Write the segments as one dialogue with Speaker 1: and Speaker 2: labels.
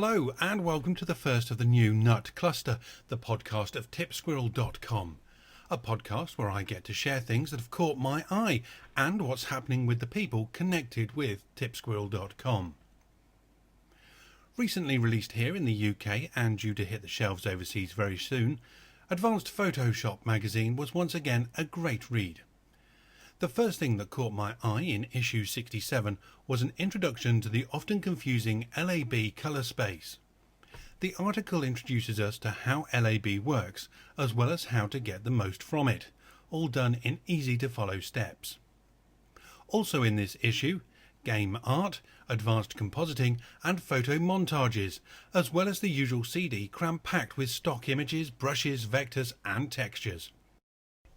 Speaker 1: Hello and welcome to the first of the new Nut Cluster, the podcast of TipSquirrel.com. A podcast where I get to share things that have caught my eye and what's happening with the people connected with TipSquirrel.com. Recently released here in the UK and due to hit the shelves overseas very soon, Advanced Photoshop magazine was once again a great read. The first thing that caught my eye in issue 67 was an introduction to the often confusing LAB colour space. The article introduces us to how LAB works, as well as how to get the most from it, all done in easy to follow steps. Also in this issue, game art, advanced compositing and photo montages, as well as the usual CD cram-packed with stock images, brushes, vectors and textures.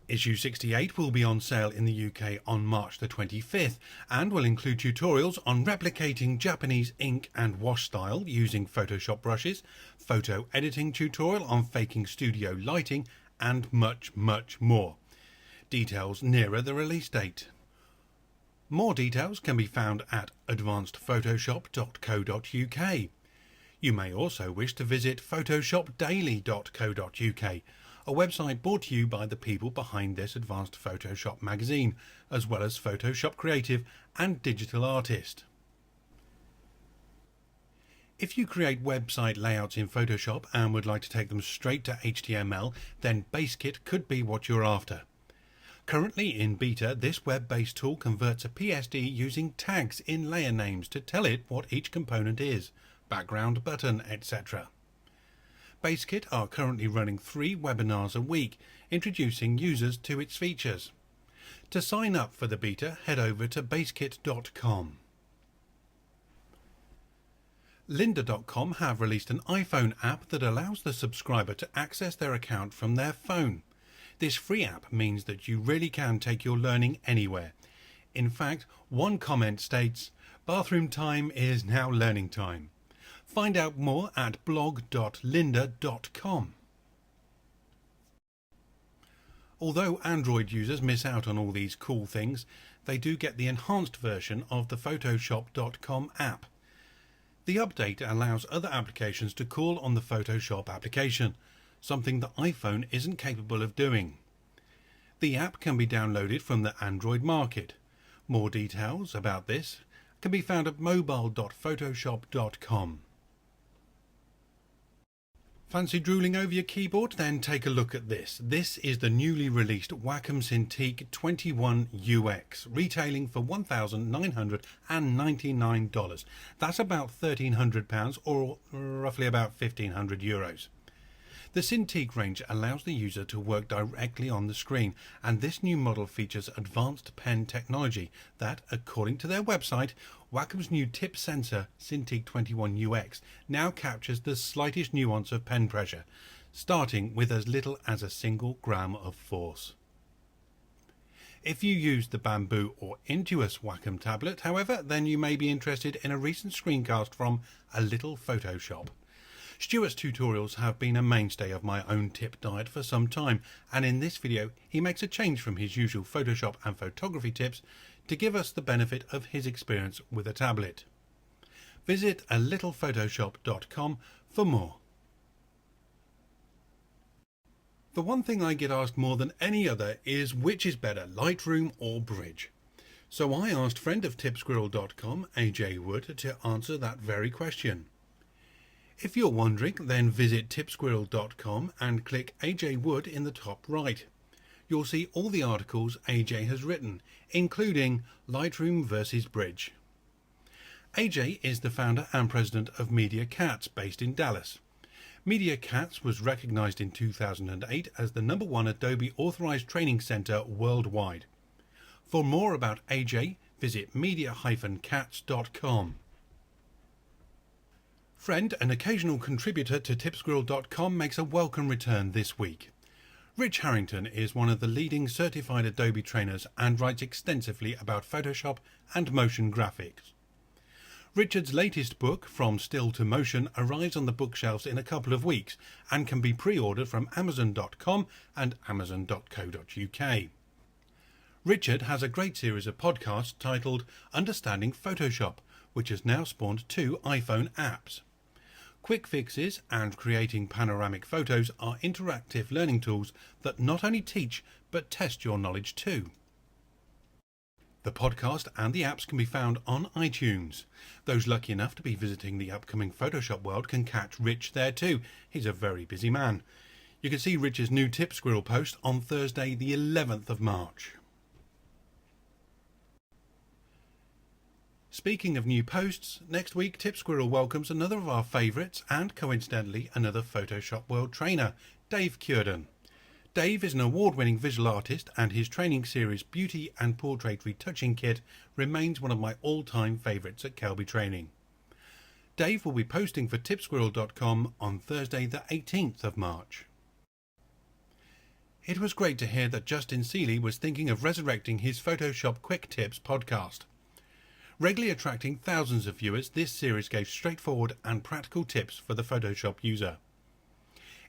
Speaker 1: Issue 68 will be on sale in the UK on March the 25th and will include tutorials on replicating Japanese ink and wash style using Photoshop brushes, photo editing tutorial on faking studio lighting and much more. Details nearer the release date. More details can be found at advancedphotoshop.co.uk. You may also wish to visit photoshopdaily.co.uk, a website brought to you by the people behind this Advanced Photoshop magazine, as well as Photoshop creative and digital artist. If you create website layouts in Photoshop and would like to take them straight to HTML, then BaseKit could be what you're after. Currently in beta, this web-based tool converts a PSD using tags in layer names to tell it what each component is, background, button, etc. BaseKit are currently running 3 webinars a week, introducing users to its features. To sign up for the beta, head over to basekit.com. Lynda.com have released an iPhone app that allows the subscriber to access their account from their phone. This free app means that you really can take your learning anywhere. In fact, one comment states, "Bathroom time is now learning time." Find out more at blog.lynda.com. Although Android users miss out on all these cool things, they do get the enhanced version of the Photoshop.com app. The update allows other applications to call on the Photoshop application, something the iPhone isn't capable of doing. The app can be downloaded from the Android market. More details about this can be found at mobile.photoshop.com. Fancy drooling over your keyboard? Then take a look at this. This is the newly released Wacom Cintiq 21 UX, retailing for $1,999. That's about £1,300 or roughly about €1,500. The Cintiq range allows the user to work directly on the screen, and this new model features advanced pen technology that, according to their website, Wacom's new tip sensor Cintiq 21 UX now captures the slightest nuance of pen pressure, starting with as little as a single gram of force. If you use the Bamboo or Intuos Wacom tablet, however, then you may be interested in a recent screencast from A Little Photoshop. Stuart's tutorials have been a mainstay of my own tip diet for some time, and in this video he makes a change from his usual Photoshop and photography tips to give us the benefit of his experience with a tablet. Visit alittle.photoshop.com for more. The one thing I get asked more than any other is which is better, Lightroom or Bridge? So I asked friend of TipSquirrel.com, AJ Wood, to answer that very question. If you're wondering, then visit tipsquirrel.com and click AJ Wood in the top right. You'll see all the articles AJ has written, including Lightroom versus Bridge. AJ is the founder and president of Media Cats, based in Dallas. Media Cats was recognized in 2008 as the #1 Adobe authorized training center worldwide. For more about AJ, visit media-cats.com. Friend and occasional contributor to TipSquirrel.com makes a welcome return this week. Rich Harrington is one of the leading certified Adobe trainers and writes extensively about Photoshop and motion graphics. Richard's latest book, From Still to Motion, arrives on the bookshelves in a couple of weeks and can be pre-ordered from Amazon.com and Amazon.co.uk. Richard has a great series of podcasts titled Understanding Photoshop, which has now spawned 2 iPhone apps. Quick fixes and creating panoramic photos are interactive learning tools that not only teach but test your knowledge too. The podcast and the apps can be found on iTunes. Those lucky enough to be visiting the upcoming Photoshop World can catch Rich there too. He's a very busy man. You can see Rich's new TipSquirrel post on Thursday the 11th of March. Speaking of new posts, next week TipSquirrel welcomes another of our favourites and coincidentally another Photoshop World trainer, Dave Curden. Dave is an award-winning visual artist and his training series Beauty and Portrait Retouching Kit remains one of my all-time favourites at Kelby Training. Dave will be posting for TipSquirrel.com on Thursday the 18th of March. It was great to hear that Justin Seeley was thinking of resurrecting his Photoshop Quick Tips podcast. Regularly attracting thousands of viewers, this series gave straightforward and practical tips for the Photoshop user.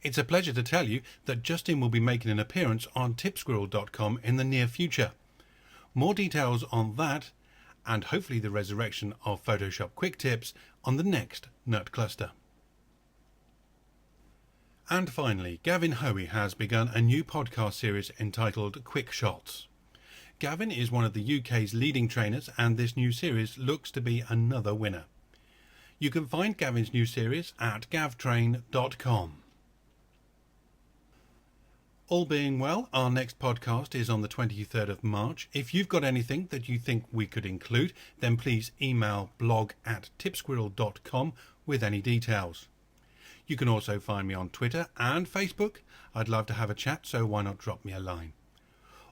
Speaker 1: It's a pleasure to tell you that Justin will be making an appearance on TipSquirrel.com in the near future. More details on that, and hopefully the resurrection of Photoshop Quick Tips, on the next Nut Cluster. And finally, Gavin Hoey has begun a new podcast series entitled Quick Shots. Gavin is one of the UK's leading trainers and this new series looks to be another winner. You can find Gavin's new series at gavtrain.com. All being well, our next podcast is on the 23rd of March. If you've got anything that you think we could include, then please email blog@tipsquirrel.com with any details. You can also find me on Twitter and Facebook. I'd love to have a chat, so why not drop me a line.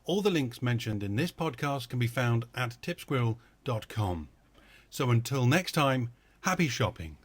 Speaker 1: All the links mentioned in this podcast can be found at tipsquirrel.com. So until next time, happy shopping.